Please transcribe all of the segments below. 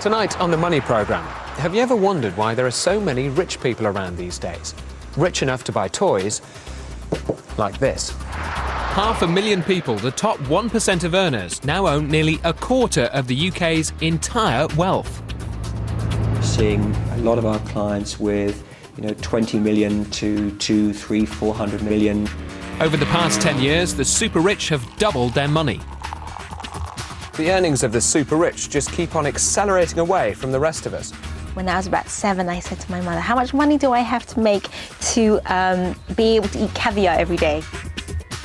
Tonight on the Money Programme, have you ever wondered why there are so many rich people around these days? Rich enough to buy toys like this. 500,000 people, the top 1% of earners, now own nearly a quarter of the UK's entire wealth. Seeing a lot of our clients with 20 million to 200, 300, 400 million. Over the past 10 years, the super rich have doubled their money. The earnings of the super rich just keep on accelerating away from the rest of us. When I was about 7, I said to my mother, how much money do I have to make to be able to eat caviar every day?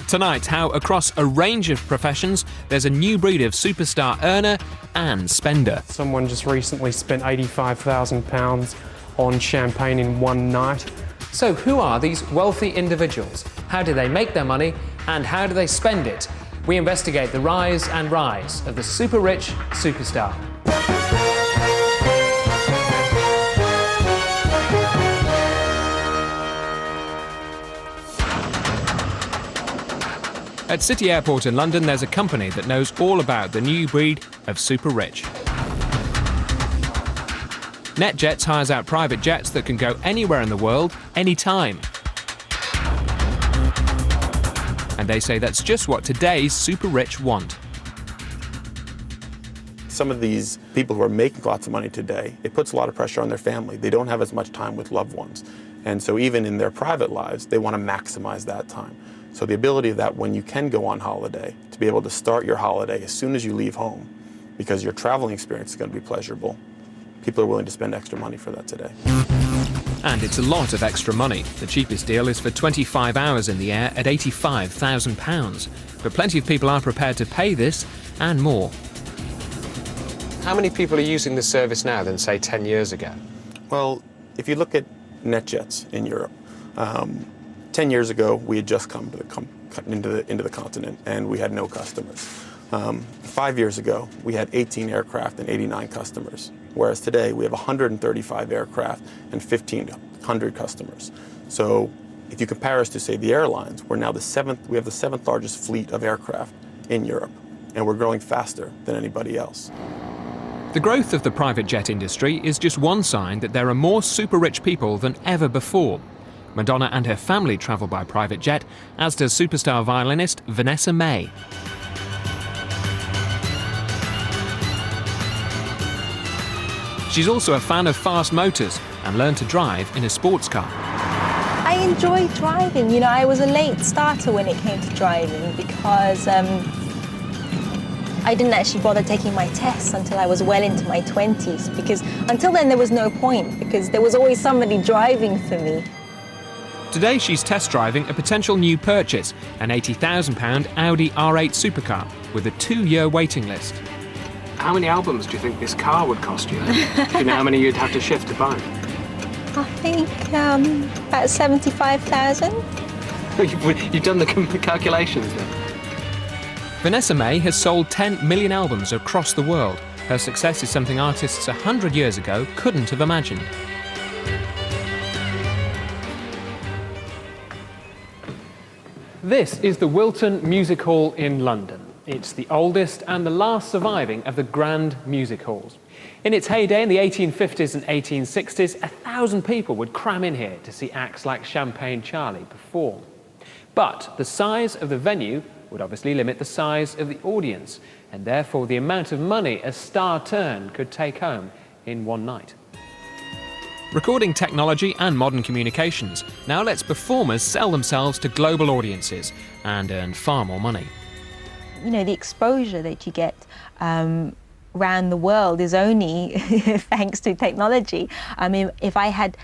Tonight, how across a range of professions, there's a new breed of superstar earner and spender. Someone just recently spent £85,000 on champagne in one night. So who are these wealthy individuals? How do they make their money and how do they spend it? We investigate the rise and rise of the super rich superstar. At City Airport in London, there's a company that knows all about the new breed of super rich. NetJets hires out private jets that can go anywhere in the world, anytime. And they say that's just what today's super rich want. Some of these people who are making lots of money today, it puts a lot of pressure on their family. They don't have as much time with loved ones. And so even in their private lives, they want to maximize that time. So the ability of that when you can go on holiday, to be able to start your holiday as soon as you leave home, because your traveling experience is going to be pleasurable, people are willing to spend extra money for that today. And it's a lot of extra money. The cheapest deal is for 25 hours in the air at £85,000. But plenty of people are prepared to pay this and more. How many people are using the service now than, say, 10 years ago? Well, if you look at NetJets in Europe, 10 years ago, we had just come to into the continent, and we had no customers. 5 years ago, we had 18 aircraft and 89 customers, whereas today we have 135 aircraft and 1,500 customers. So if you compare us to, say, the airlines, we have the seventh largest fleet of aircraft in Europe, and we're growing faster than anybody else. The growth of the private jet industry is just one sign that there are more super rich people than ever before. Madonna and her family travel by private jet, as does superstar violinist Vanessa May. She's also a fan of fast motors and learned to drive in a sports car. I enjoy driving. I was a late starter when it came to driving because I didn't actually bother taking my tests until I was well into my 20s, because until then there was no point, because there was always somebody driving for me. Today she's test driving a potential new purchase, an £80,000 Audi R8 supercar with a 2-year waiting list. How many albums do you think this car would cost you? Do you know how many you'd have to shift to buy? I think about 75,000. You've done the calculations then. Vanessa May has sold 10 million albums across the world. Her success is something artists 100 years ago couldn't have imagined. This is the Wilton Music Hall in London. It's the oldest and the last surviving of the grand music halls. In its heyday in the 1850s and 1860s, 1,000 people would cram in here to see acts like Champagne Charlie perform. But the size of the venue would obviously limit the size of the audience, and therefore the amount of money a star turn could take home in one night. Recording technology and modern communications now lets performers sell themselves to global audiences and earn far more money. The exposure that you get around the world is only thanks to technology. I mean, if I had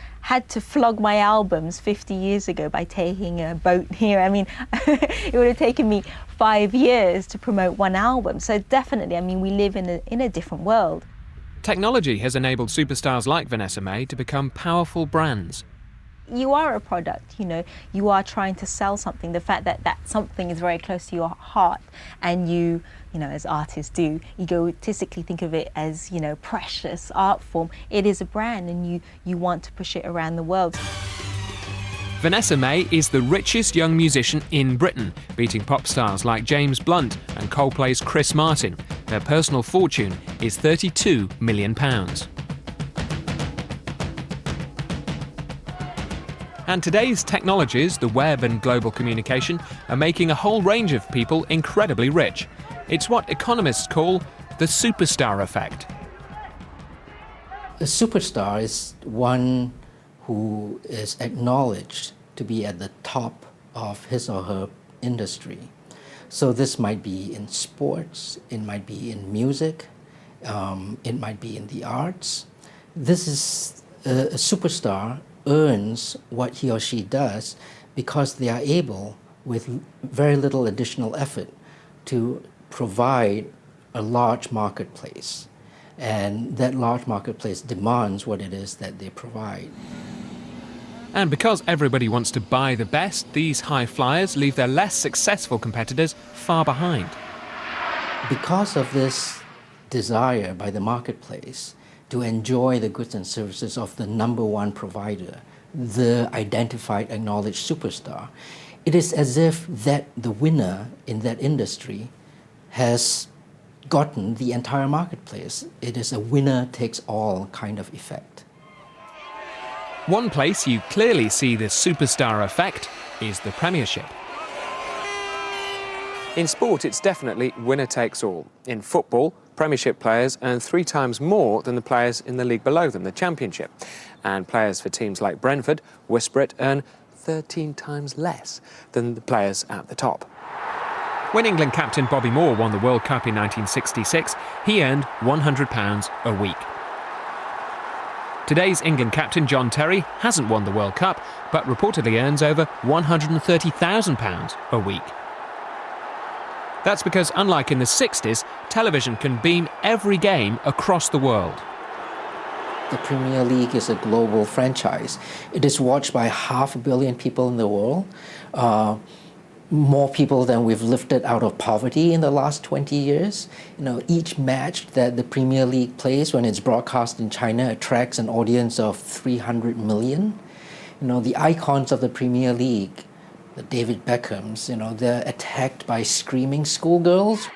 to flog my albums 50 years ago by taking a boat here, I mean, it would have taken me 5 years to promote one album. So definitely, I mean, we live in a different world. Technology has enabled superstars like Vanessa May to become powerful brands. You are a product, you are trying to sell something. The fact that something is very close to your heart, and you as artists do, egotistically think of it as, precious art form. It is a brand, and you want to push it around the world. Vanessa May is the richest young musician in Britain, beating pop stars like James Blunt and Coldplay's Chris Martin. Her personal fortune is £32 million. And today's technologies, the web and global communication, are making a whole range of people incredibly rich. It's what economists call the superstar effect. A superstar is one who is acknowledged to be at the top of his or her industry. So this might be in sports, it might be in music, it might be in the arts. This is a superstar earns what he or she does because they are able, with very little additional effort, to provide a large marketplace. And that large marketplace demands what it is that they provide. And because everybody wants to buy the best, these high flyers leave their less successful competitors far behind. Because of this desire by the marketplace to enjoy the goods and services of the number one provider, the identified, acknowledged superstar, it is as if that the winner in that industry has gotten the entire marketplace. It is a winner-takes-all kind of effect. One place you clearly see the superstar effect is the Premiership. In sport, it's definitely winner takes all. In football, Premiership players earn 3 times more than the players in the league below them, the Championship. And players for teams like Brentford, Whisper, earn 13 times less than the players at the top. When England captain Bobby Moore won the World Cup in 1966, he earned £100 a week. Today's England captain John Terry hasn't won the World Cup, but reportedly earns over £130,000 a week. That's because, unlike in the 60s, television can beam every game across the world. The Premier League is a global franchise. It is watched by 500 million people in the world, more people than we've lifted out of poverty in the last 20 years. You know, each match that the Premier League plays when it's broadcast in China attracts an audience of 300 million. You know, the icons of the Premier League, the David Beckhams, you know, they're attacked by screaming schoolgirls.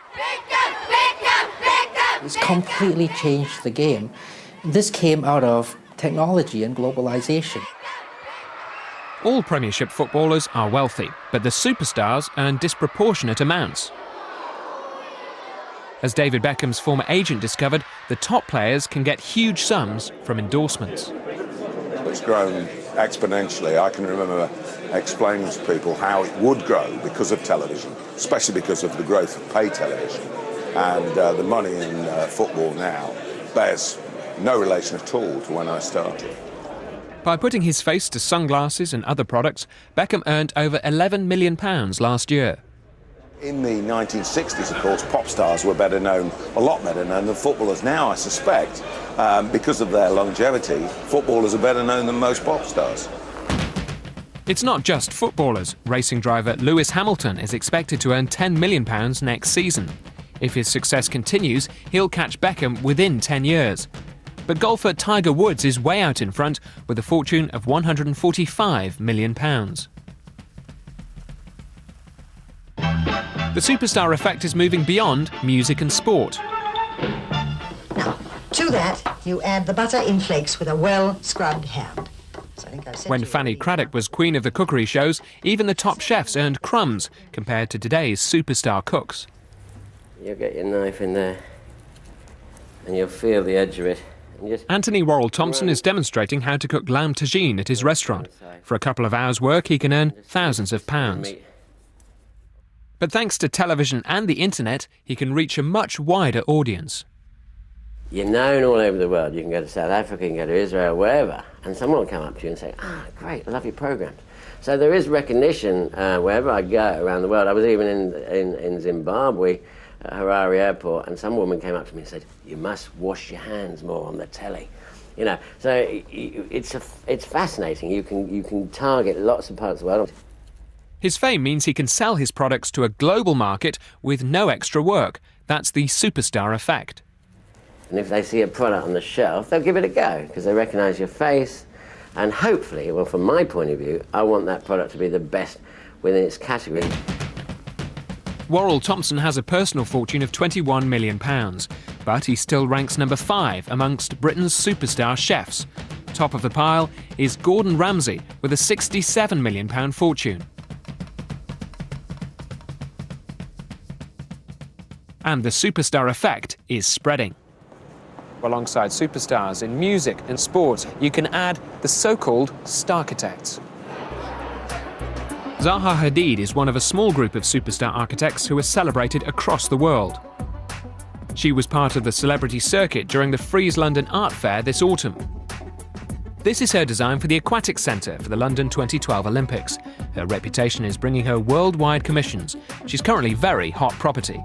It's completely changed the game. This came out of technology and globalization. All Premiership footballers are wealthy, but the superstars earn disproportionate amounts. As David Beckham's former agent discovered, the top players can get huge sums from endorsements. It's grown exponentially. I can remember explaining to people how it would grow because of television, especially because of the growth of pay television. And the money in football now bears no relation at all to when I started. By putting his face to sunglasses and other products, Beckham earned over £11 million last year. In the 1960s, of course, pop stars were better known, a lot better known than footballers. Now, I suspect, because of their longevity, footballers are better known than most pop stars. It's not just footballers. Racing driver Lewis Hamilton is expected to earn £10 million next season. If his success continues, he'll catch Beckham within 10 years. But golfer Tiger Woods is way out in front with a fortune of £145 million. The superstar effect is moving beyond music and sport. Now, to that, you add the butter in flakes with a well-scrubbed hand. When Fanny Craddock was queen of the cookery shows, even the top chefs earned crumbs compared to today's superstar cooks. You'll get your knife in there, and you'll feel the edge of it. Anthony Worrell Thompson is demonstrating how to cook lamb tagine at his restaurant. For a couple of hours' work, he can earn thousands of pounds. But thanks to television and the internet, he can reach a much wider audience. You're known all over the world. You can go to South Africa, you can go to Israel, wherever, and someone will come up to you and say, great, I love your programmes. So there is recognition wherever I go around the world. I was even in Zimbabwe, Harare Airport, and some woman came up to me and said, you must wash your hands more on the telly. You know, so it's fascinating. You can target lots of parts of the world. His fame means he can sell his products to a global market with no extra work. That's the superstar effect. And if they see a product on the shelf, they'll give it a go because they recognise your face. And hopefully, well, from my point of view, I want that product to be the best within its category. Worrell Thompson has a personal fortune of £21 million, but he still ranks number 5 amongst Britain's superstar chefs. Top of the pile is Gordon Ramsay with a £67 million fortune. And the superstar effect is spreading. Alongside superstars in music and sport, you can add the so-called starchitects. Zaha Hadid is one of a small group of superstar architects who are celebrated across the world. She was part of the celebrity circuit during the Frieze London Art Fair this autumn. This is her design for the Aquatic Centre for the London 2012 Olympics. Her reputation is bringing her worldwide commissions. She's currently very hot property.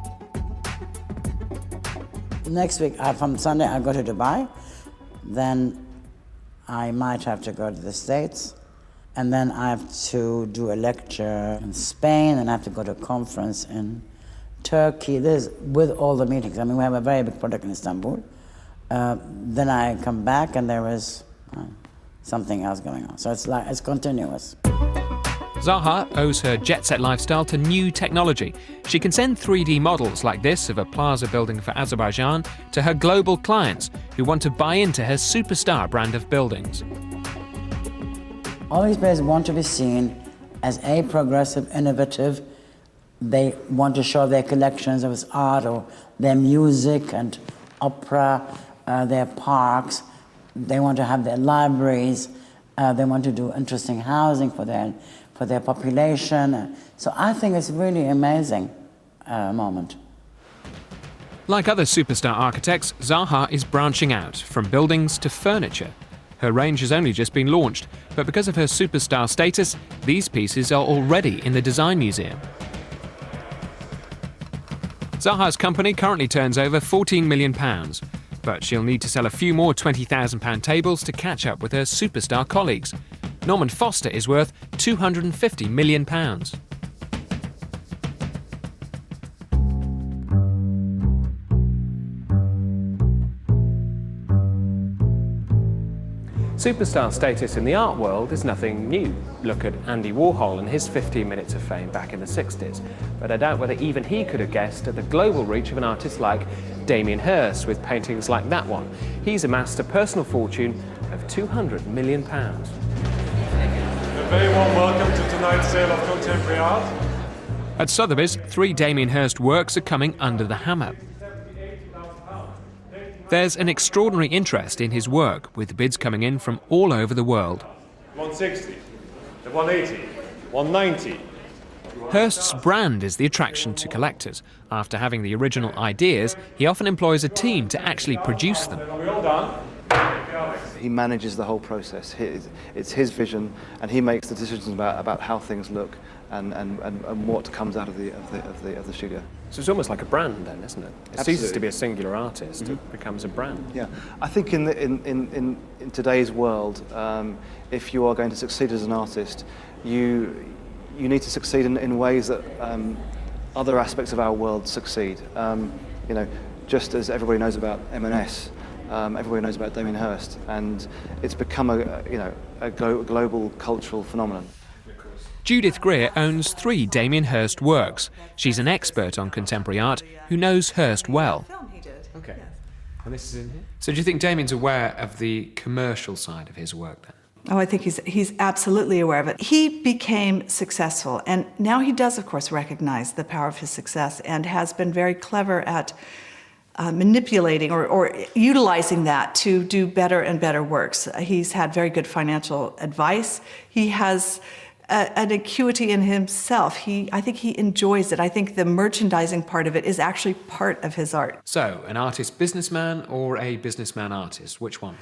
Next week, from Sunday, I go to Dubai. Then I might have to go to the States. And then I have to do a lecture in Spain, and I have to go to a conference in Turkey. This with all the meetings. I mean, we have a very big project in Istanbul. Then I come back, and there is something else going on. So it's continuous. Zaha owes her jet-set lifestyle to new technology. She can send 3D models like this of a plaza building for Azerbaijan to her global clients who want to buy into her superstar brand of buildings. All these players want to be seen as a progressive, innovative. They want to show their collections of art or their music and opera, their parks. They want to have their libraries. They want to do interesting housing for their population. So I think it's really amazing moment. Like other superstar architects, Zaha is branching out from buildings to furniture. Her range has only just been launched, but because of her superstar status, these pieces are already in the Design Museum. Zaha's company currently turns over £14 million, but she'll need to sell a few more £20,000 tables to catch up with her superstar colleagues. Norman Foster is worth £250 million. Superstar status in the art world is nothing new. Look at Andy Warhol and his 15 minutes of fame back in the 60s. But I doubt whether even he could have guessed at the global reach of an artist like Damien Hirst with paintings like that one. He's amassed a personal fortune of £200 million. A very warm welcome to tonight's sale of contemporary art. At Sotheby's, 3 Damien Hirst works are coming under the hammer. There's an extraordinary interest in his work, with bids coming in from all over the world. 160, 180, 190. Hirst's brand is the attraction to collectors. After having the original ideas, he often employs a team to actually produce them. Are we all done? He manages the whole process. It's his vision, and he makes the decisions about how things look and what comes out of the studio. So it's almost like a brand then, isn't it? It ceases to be a singular artist, it becomes a brand. Yeah, I think in today's world, if you are going to succeed as an artist, you need to succeed in ways that other aspects of our world succeed. You know, just as everybody knows about M&S, everybody knows about Damien Hirst, and it's become a global cultural phenomenon. Judith Greer owns 3 Damien Hirst works. She's an expert on contemporary art who knows Hirst well. Okay. And this is in here? So do you think Damien's aware of the commercial side of his work then? Oh, I think he's absolutely aware of it. He became successful, and now he does, of course, recognize the power of his success and has been very clever at manipulating or utilizing that to do better and better works. He's had very good financial advice. He has an acuity in himself. I think he enjoys it. I think the merchandising part of it is actually part of his art. So, an artist businessman or a businessman artist? Which one?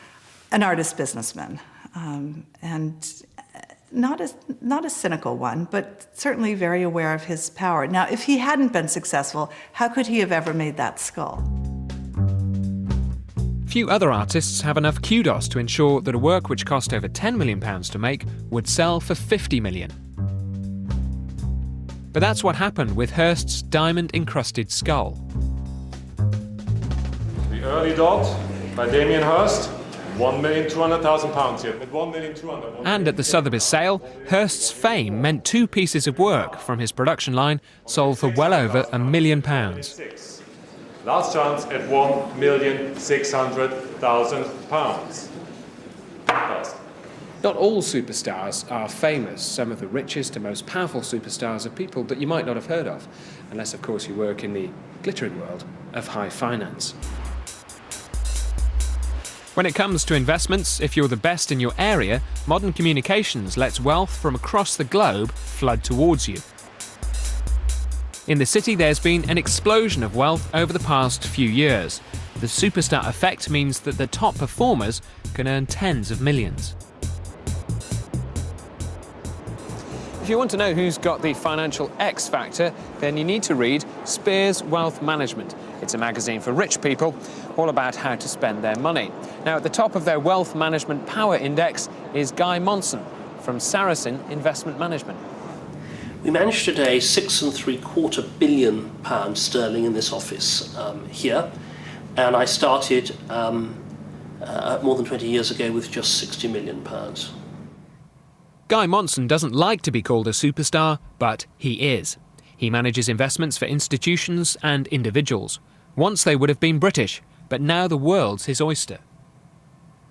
An artist businessman, and not a cynical one, but certainly very aware of his power. Now, if he hadn't been successful, how could he have ever made that skull? Few other artists have enough kudos to ensure that a work which cost over £10 million to make would sell for £50 million. But that's what happened with Hirst's diamond-encrusted skull. The Early Dot by Damien Hirst. £1,200,000 here. At 1,200,000. And at the Sotheby's sale, Hirst's fame meant 2 pieces of work from his production line sold for well over £1 million. Last chance at £1,600,000. Not all superstars are famous. Some of the richest and most powerful superstars are people that you might not have heard of, unless, of course, you work in the glittering world of high finance. When it comes to investments, if you're the best in your area, modern communications lets wealth from across the globe flood towards you. In the city, there's been an explosion of wealth over the past few years. The superstar effect means that the top performers can earn tens of millions. If you want to know who's got the financial X factor, then you need to read Spears Wealth Management. It's a magazine for rich people, all about how to spend their money. Now, at the top of their Wealth Management Power Index is Guy Monson from Saracen Investment Management. We managed today £6.75 billion sterling in this office here, and I started more than 20 years ago with just £60 million. Guy Monson doesn't like to be called a superstar, but he is. He manages investments for institutions and individuals. Once they would have been British, but now the world's his oyster.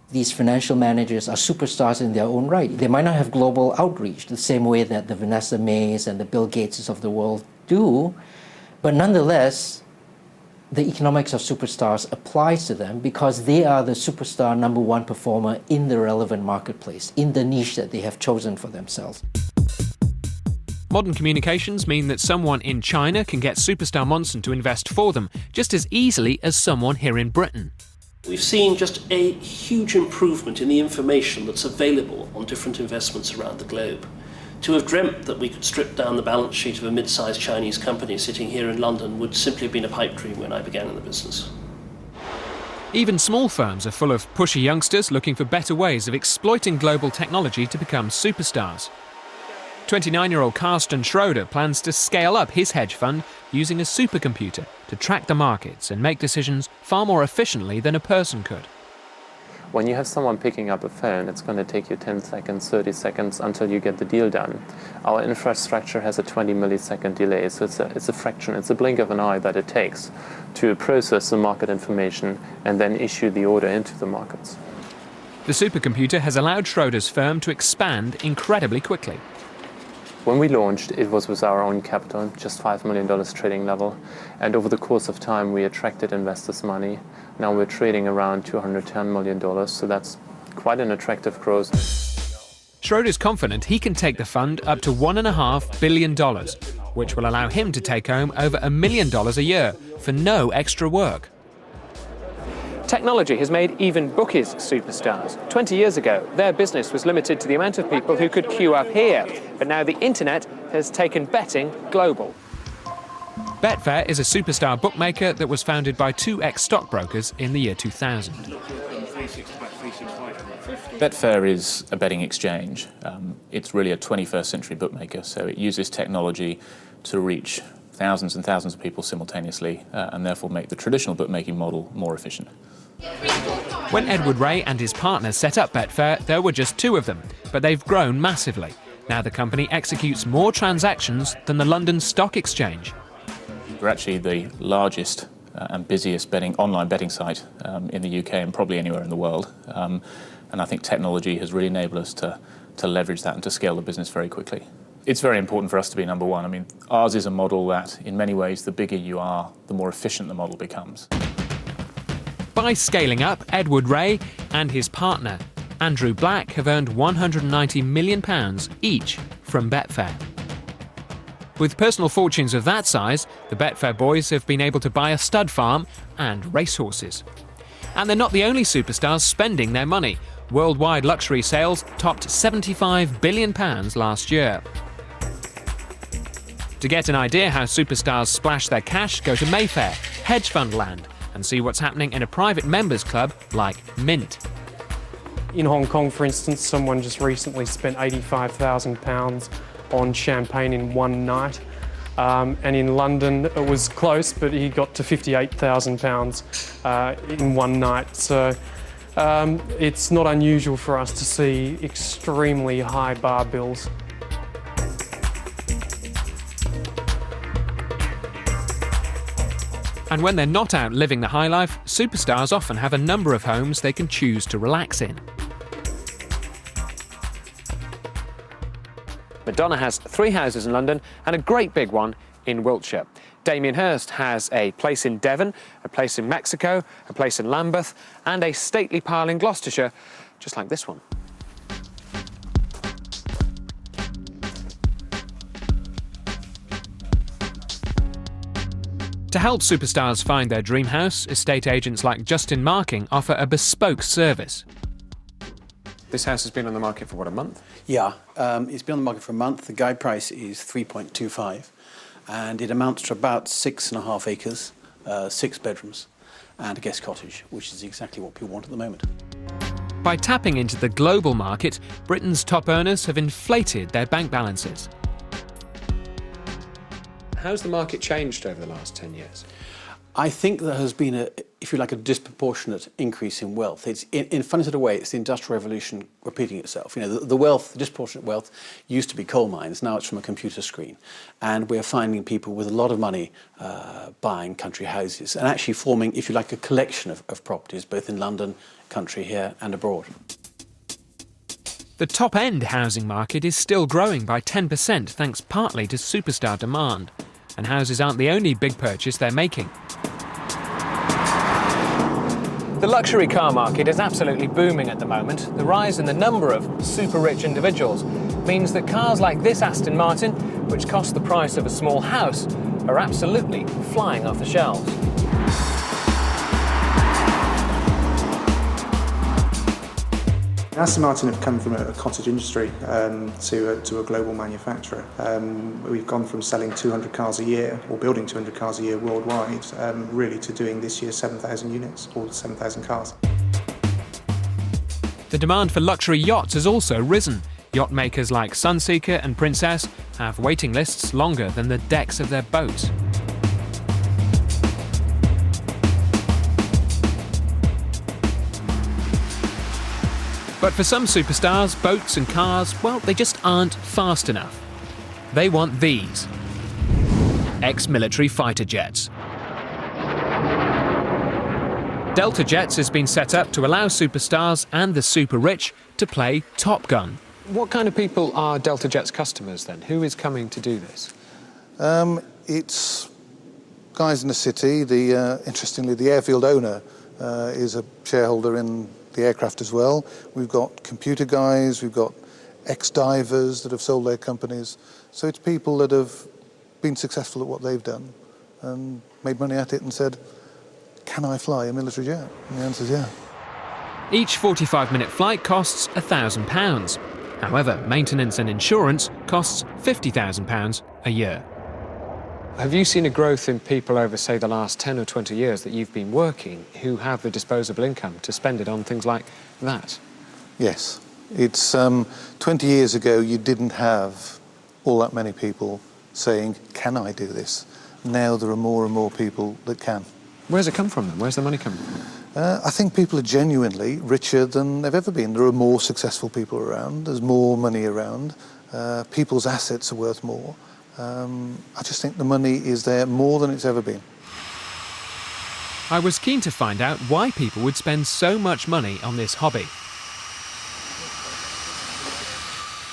These financial managers are superstars in their own right. They might not have global outreach the same way that the Vanessa Mays and the Bill Gateses of the world do, but nonetheless, the economics of superstars applies to them because they are the superstar #1 performer in the relevant marketplace, in the niche that they have chosen for themselves. Modern communications mean that someone in China can get superstar Monson to invest for them just as easily as someone here in Britain. We've seen just a huge improvement in the information that's available on different investments around the globe. To have dreamt that we could strip down the balance sheet of a mid-sized Chinese company sitting here in London would simply have been a pipe dream when I began in the business. Even small firms are full of pushy youngsters looking for better ways of exploiting global technology to become superstars. 29-year-old Carsten Schroeder plans to scale up his hedge fund using a supercomputer to track the markets and make decisions far more efficiently than a person could. When you have someone picking up a phone, it's going to take you 10 seconds, 30 seconds until you get the deal done. Our infrastructure has a 20 millisecond delay, so it's a fraction, it's a blink of an eye that it takes to process the market information and then issue the order into the markets. The supercomputer has allowed Schroeder's firm to expand incredibly quickly. When we launched, it was with our own capital, just $5 million trading level. And over the course of time, we attracted investors' money. Now we're trading around $210 million, so that's quite an attractive growth. Schroeder's confident he can take the fund up to $1.5 billion, which will allow him to take home over $1 million a year for no extra work. Technology has made even bookies superstars. 20 years ago, their business was limited to the amount of people who could queue up here. But now the internet has taken betting global. Betfair is a superstar bookmaker that was founded by 2 ex-stockbrokers in the year 2000. Betfair is a betting exchange. It's really a 21st century bookmaker, so it uses technology to reach thousands and thousands of people simultaneously and therefore make the traditional bookmaking model more efficient. When Edward Ray and his partner set up Betfair, there were just 2 of them, but they've grown massively. Now the company executes more transactions than the London Stock Exchange. We're actually the largest and busiest online betting site in the UK and probably anywhere in the world. And I think technology has really enabled us to leverage that and to scale the business very quickly. It's very important for us to be #1. I mean, ours is a model that, in many ways, the bigger you are, the more efficient the model becomes. By scaling up, Edward Ray and his partner, Andrew Black, have earned £190 million each from Betfair. With personal fortunes of that size, the Betfair boys have been able to buy a stud farm and racehorses. And they're not the only superstars spending their money. Worldwide luxury sales topped £75 billion last year. To get an idea how superstars splash their cash, go to Mayfair, hedge fund land, and see what's happening in a private members club like Mint. In Hong Kong, for instance, someone just recently spent £85,000 on champagne in one night. And in London, it was close, but he got to £58,000 in one night. So It's not unusual for us to see extremely high bar bills. And when they're not out living the high life, superstars often have a number of homes they can choose to relax in. Madonna has 3 houses in London and a great big one in Wiltshire. Damien Hirst has a place in Devon, a place in Mexico, a place in Lambeth, and a stately pile in Gloucestershire, just like this one. To help superstars find their dream house, estate agents like Justin Marking offer a bespoke service. This house has been on the market for, what, a month? Yeah, it's been on the market for a month. The guide price is 3.25, and it amounts to about 6.5 acres, 6 bedrooms, and a guest cottage, which is exactly what people want at the moment. By tapping into the global market, Britain's top earners have inflated their bank balances. How's the market changed over the last 10 years? I think there has been if you like, a disproportionate increase in wealth. It's in a funny sort of way, it's the Industrial Revolution repeating itself. You know, the wealth, the disproportionate wealth, used to be coal mines. Now it's from a computer screen, and we're finding people with a lot of money buying country houses and actually forming, if you like, a collection of properties, both in London, country here, and abroad. The top-end housing market is still growing by 10%, thanks partly to superstar demand. And houses aren't the only big purchase they're making. The luxury car market is absolutely booming at the moment. The rise in the number of super-rich individuals means that cars like this Aston Martin, which cost the price of a small house, are absolutely flying off the shelves. Aston Martin have come from a cottage industry to a global manufacturer. We've gone from selling 200 cars a year, or building 200 cars a year worldwide, really to doing this year 7,000 units, or 7,000 cars. The demand for luxury yachts has also risen. Yacht makers like Sunseeker and Princess have waiting lists longer than the decks of their boats. But for some superstars, boats and cars, well, they just aren't fast enough. They want these. Ex-military fighter jets. Delta Jets has been set up to allow superstars and the super-rich to play Top Gun. What kind of people are Delta Jet's customers then? Who is coming to do this? It's guys in the city. Interestingly, the airfield owner is a shareholder in the aircraft as well. We've got computer guys, we've got ex-divers that have sold their companies. So it's people that have been successful at what they've done and made money at it and said, can I fly a military jet? And the answer is yeah. Each 45-minute flight costs £1,000. However, maintenance and insurance costs £50,000 a year. Have you seen a growth in people over, say, the last 10 or 20 years that you've been working who have the disposable income to spend it on things like that? Yes. It's 20 years ago you didn't have all that many people saying, can I do this? Now there are more and more people that can. Where's it come from then? Where's the money coming from? I think people are genuinely richer than they've ever been. There are more successful people around, there's more money around, people's assets are worth more. I just think the money is there more than it's ever been. I was keen to find out why people would spend so much money on this hobby.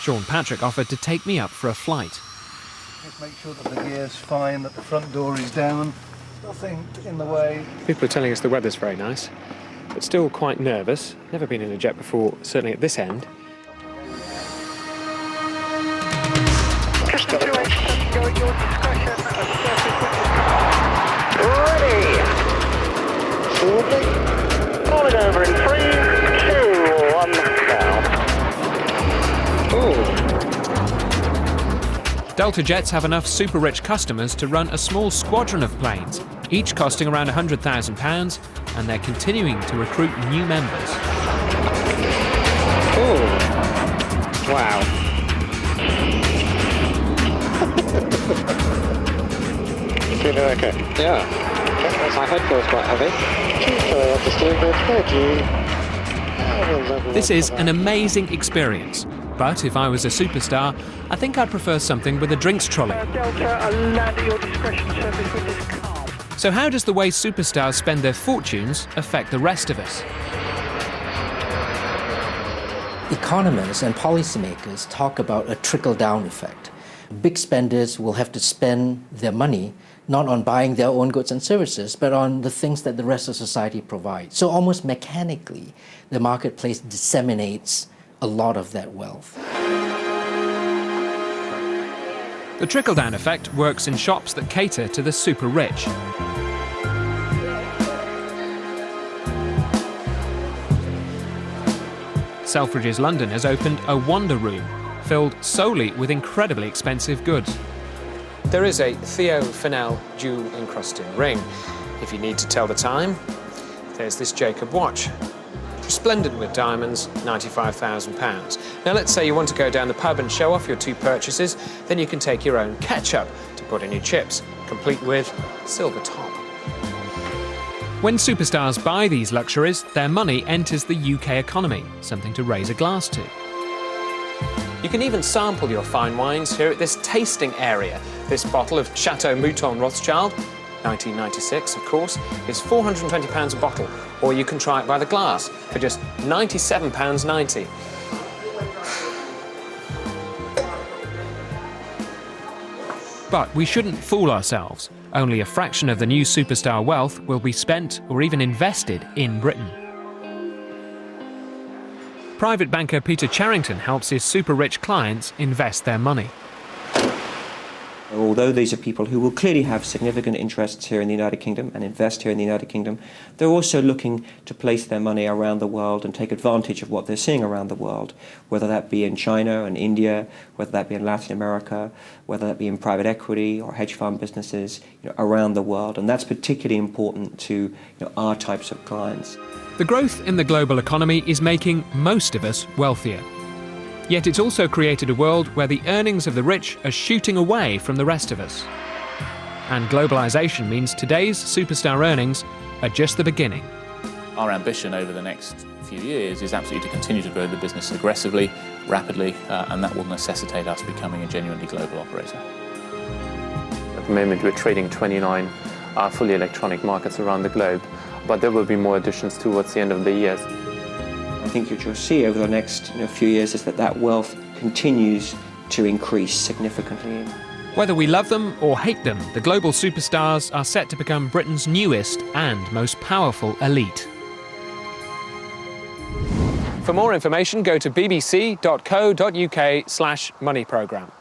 Sean Patrick offered to take me up for a flight. Just make sure that the gear's fine, that the front door is down, nothing in the way. People are telling us the weather's very nice, but still quite nervous. Never been in a jet before, certainly at this end. Ready. Rolling over in 3, 2, 1, now. Delta Jets have enough super-rich customers to run a small squadron of planes, each costing around £100,000, and they're continuing to recruit new members. Oh, wow. Feeling okay? Yeah. My head feels quite heavy. Sorry, I'm just doing this. Thank you. This is an amazing experience, but if I was a superstar, I think I'd prefer something with a drinks trolley. Delta, land at your discretion, service with this car. So how does the way superstars spend their fortunes affect the rest of us? Economists and policymakers talk about a trickle-down effect. Big spenders will have to spend their money not on buying their own goods and services, but on the things that the rest of society provides. So almost mechanically, the marketplace disseminates a lot of that wealth. The trickle-down effect works in shops that cater to the super rich. Selfridges London has opened a Wonder Room, filled solely with incredibly expensive goods. There is a Theo Fennell jewel-encrusted ring. If you need to tell the time, there's this Jacob watch. Resplendent with diamonds, £95,000. Now let's say you want to go down the pub and show off your 2 purchases, then you can take your own ketchup to put in your chips, complete with silver top. When superstars buy these luxuries, their money enters the UK economy, something to raise a glass to. You can even sample your fine wines here at this tasting area. This bottle of Chateau Mouton Rothschild, 1996 of course, is £420 a bottle, or you can try it by the glass for just £97.90. But we shouldn't fool ourselves. Only a fraction of the new superstar wealth will be spent or even invested in Britain. Private banker Peter Charrington helps his super-rich clients invest their money. Although these are people who will clearly have significant interests here in the United Kingdom and invest here in the United Kingdom, they're also looking to place their money around the world and take advantage of what they're seeing around the world, whether that be in China and India, whether that be in Latin America, whether that be in private equity or hedge fund businesses, around the world. And that's particularly important to our types of clients. The growth in the global economy is making most of us wealthier. Yet it's also created a world where the earnings of the rich are shooting away from the rest of us. And globalisation means today's superstar earnings are just the beginning. Our ambition over the next few years is absolutely to continue to grow the business aggressively, rapidly, and that will necessitate us becoming a genuinely global operator. At the moment we're trading 29 fully electronic markets around the globe, but there will be more additions towards the end of the year. I think what you'll see over the next few years is that wealth continues to increase significantly. Whether we love them or hate them, the global superstars are set to become Britain's newest and most powerful elite. For more information, go to bbc.co.uk/money programme.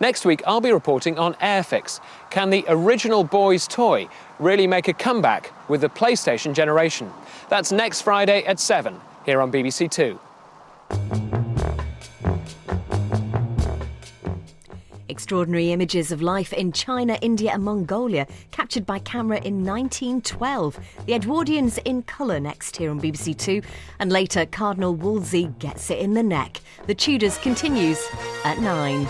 Next week, I'll be reporting on Airfix. Can the original boy's toy really make a comeback with the PlayStation generation? That's next Friday at 7 here on BBC Two. Extraordinary images of life in China, India and Mongolia, captured by camera in 1912. The Edwardians in colour next here on BBC Two. And later, Cardinal Wolsey gets it in the neck. The Tudors continues at 9.